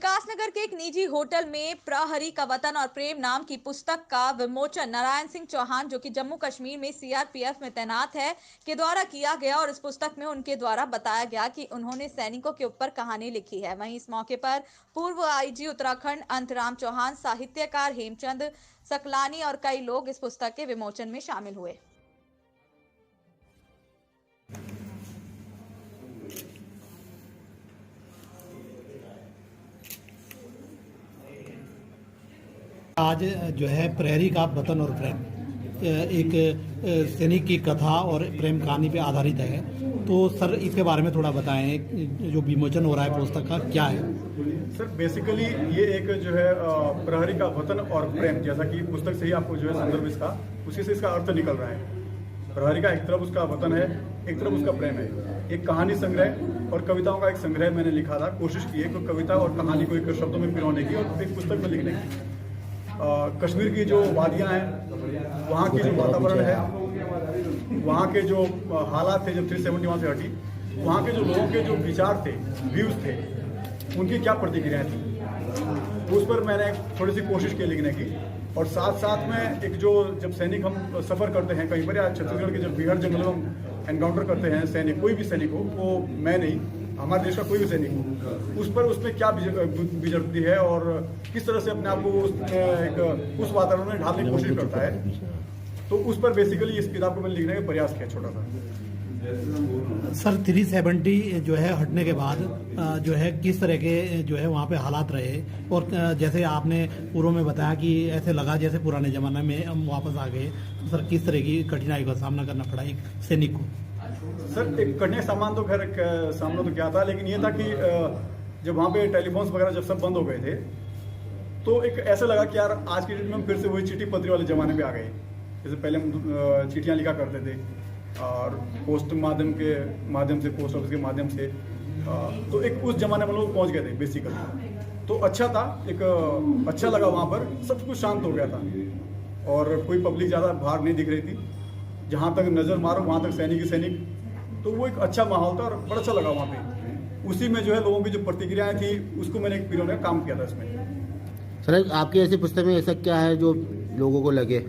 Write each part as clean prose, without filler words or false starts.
विकासनगर के एक निजी होटल में प्रहरी का वतन और प्रेम नाम की पुस्तक का विमोचन नारायण सिंह चौहान, जो कि जम्मू कश्मीर में सीआरपीएफ में तैनात है, के द्वारा किया गया। और इस पुस्तक में उनके द्वारा बताया गया कि उन्होंने सैनिकों के ऊपर कहानी लिखी है। वहीं इस मौके पर पूर्व आईजी उत्तराखंड अंतराम चौहान, साहित्यकार हेमचंद सकलानी और कई लोग इस पुस्तक के विमोचन में शामिल हुए। आज जो है प्रहरी का वतन और प्रेम एक सैनिक की कथा और प्रेम कहानी पे आधारित है। तो सर इसके बारे में थोड़ा बताएं, जो विमोचन हो रहा है पुस्तक का क्या है? सर बेसिकली ये एक जो है प्रहरी का वतन और प्रेम, जैसा कि पुस्तक से ही आपको जो है संदर्भ इसका उसी से इसका अर्थ निकल रहा है। प्रहरी का एक तरफ उसका वतन है, एक तरफ उसका प्रेम है। एक कहानी संग्रह और कविताओं का एक संग्रह मैंने लिखा था, कोशिश की है कि कविता और कहानी को एक शब्दों में पिरोने की और एक पुस्तक में लिखने की। कश्मीर की जो वादियाँ हैं, वहाँ की जो वातावरण है, वहाँ के जो हालात थे जब 370 वहाँ से हटी, वहाँ के जो लोगों के जो विचार थे, व्यूज़ थे, उनकी क्या प्रतिक्रियाएं थी, उस पर मैंने थोड़ी सी कोशिश की लिखने की। और साथ साथ में एक जो जब सैनिक हम सफ़र करते हैं कहीं पर या छत्तीसगढ़ के जब बिहार जंगलों में हम एनकाउंटर करते हैं सैनिक, कोई भी सैनिक हो, वो मैं नहीं, हमारे देश का कोई भी सैनिक हो, उसमें क्या गुजरती है और किस तरह से अपने आप को उस वातावरण में ढालने की कोशिश करता है। तो उस पर बेसिकली इस किताब को मैंने लिखने का प्रयास किया छोटा सा। सर 370 जो है हटने के बाद जो है किस तरह के जो है वहाँ पे हालात रहे, और जैसे आपने पूर्व में बताया कि ऐसे लगा जैसे पुराने ज़माने में हम वापस आ गए, तो सर किस तरह की कठिनाई का सामना करना पड़ा एक सैनिक को? सर एक कठिन सामना तो क्या था, लेकिन ये था कि जब वहाँ पे टेलीफोन्स वगैरह जब सब बंद हो गए थे, तो एक ऐसा लगा कि यार आज की डेट में हम फिर से वही चिट्ठी पत्री वाले ज़माने पे आ गए। जैसे पहले हम चिट्ठियाँ लिखा करते थे और पोस्ट माध्यम से, पोस्ट ऑफिस के माध्यम से, तो एक उस जमाने में लोग पहुँच गए थे बेसिकली। तो अच्छा था, एक अच्छा लगा, वहाँ पर सब कुछ शांत हो गया था और कोई पब्लिक ज़्यादा बाहर नहीं दिख रही थी। जहाँ तक नज़र मारो वहाँ तक सैनिक ही सैनिक, तो वो एक अच्छा माहौल था और बड़ा अच्छा लगा वहाँ पे। उसी में जो है लोगों की जो प्रतिक्रियाएं थी उसको मैंने एक पिरोने का काम किया था इसमें। सर आपकी ऐसी पुस्तक में ऐसा क्या है जो लोगों को लगे?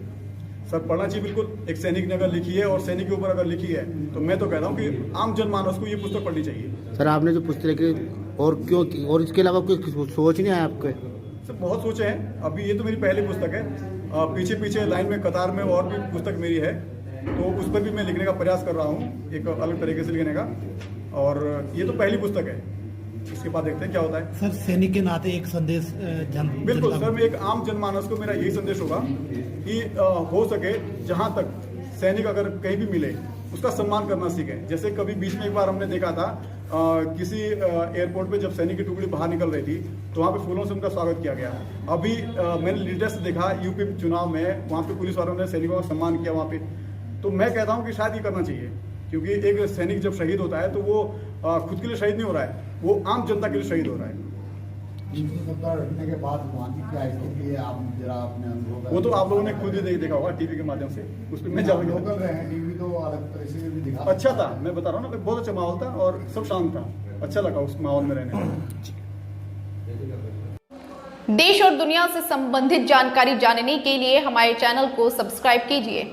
सर पढ़ना चाहिए बिल्कुल। एक सैनिक ने अगर लिखी है और सैनिक के ऊपर अगर लिखी है तो मैं तो कहता हूँ कि आम जनमानस को ये पुस्तक पढ़नी चाहिए। सर आपने जो पुस्तक लिखी और क्यों, और इसके अलावा कोई सोच नहीं आया आपके? सर बहुत सोचे हैं। अभी ये तो मेरी पहली पुस्तक है, पीछे पीछे लाइन में कतार में और भी पुस्तक मेरी है, तो उस पर भी मैं लिखने का प्रयास कर रहा हूँ एक अलग तरीके से लिखने का। और ये तो पहली पुस्तक है, इसके बाद देखते हैं क्या होता है। सर सैनिक के नाते एक संदेश बिल्कुल सर, मैं एक आम जनमानस को मेरा यही संदेश होगा कि हो सके जहाँ तक सैनिक अगर कहीं भी मिले उसका सम्मान करना सीखें। जैसे कभी बीच में एक बार हमने देखा था किसी एयरपोर्ट पे जब सैनिक की टुकड़ी बाहर निकल रही थी तो वहाँ पे फूलों से उनका स्वागत किया गया। अभी मैंने लेटेस्ट देखा यूपी चुनाव में, वहाँ पे पुलिस वालों ने सैनिकों का सम्मान किया वहाँ पे। तो मैं कहता हूँ कि शायद ये करना चाहिए, क्योंकि एक सैनिक जब शहीद होता है तो वो खुद के लिए शहीद नहीं हो रहा है, वो आम जनता के लिए शहीद हो रहा है। रखने के बाद वहाँ की क्या स्थिति है, आप जरा अपने अनुभव? वो तो आप लोगों ने खुद ही देखा होगा टीवी के माध्यम से, उस पर मैं लोकल रहे हैं, टीवी तो अलग तरह से भी दिखा। अच्छा था, मैं बता रहा हूँ ना, बहुत अच्छा माहौल था और सब शांत था, अच्छा लगा उस माहौल में रहने में। देश और दुनिया से संबंधित जानकारी जानने के लिए हमारे चैनल को सब्सक्राइब कीजिए।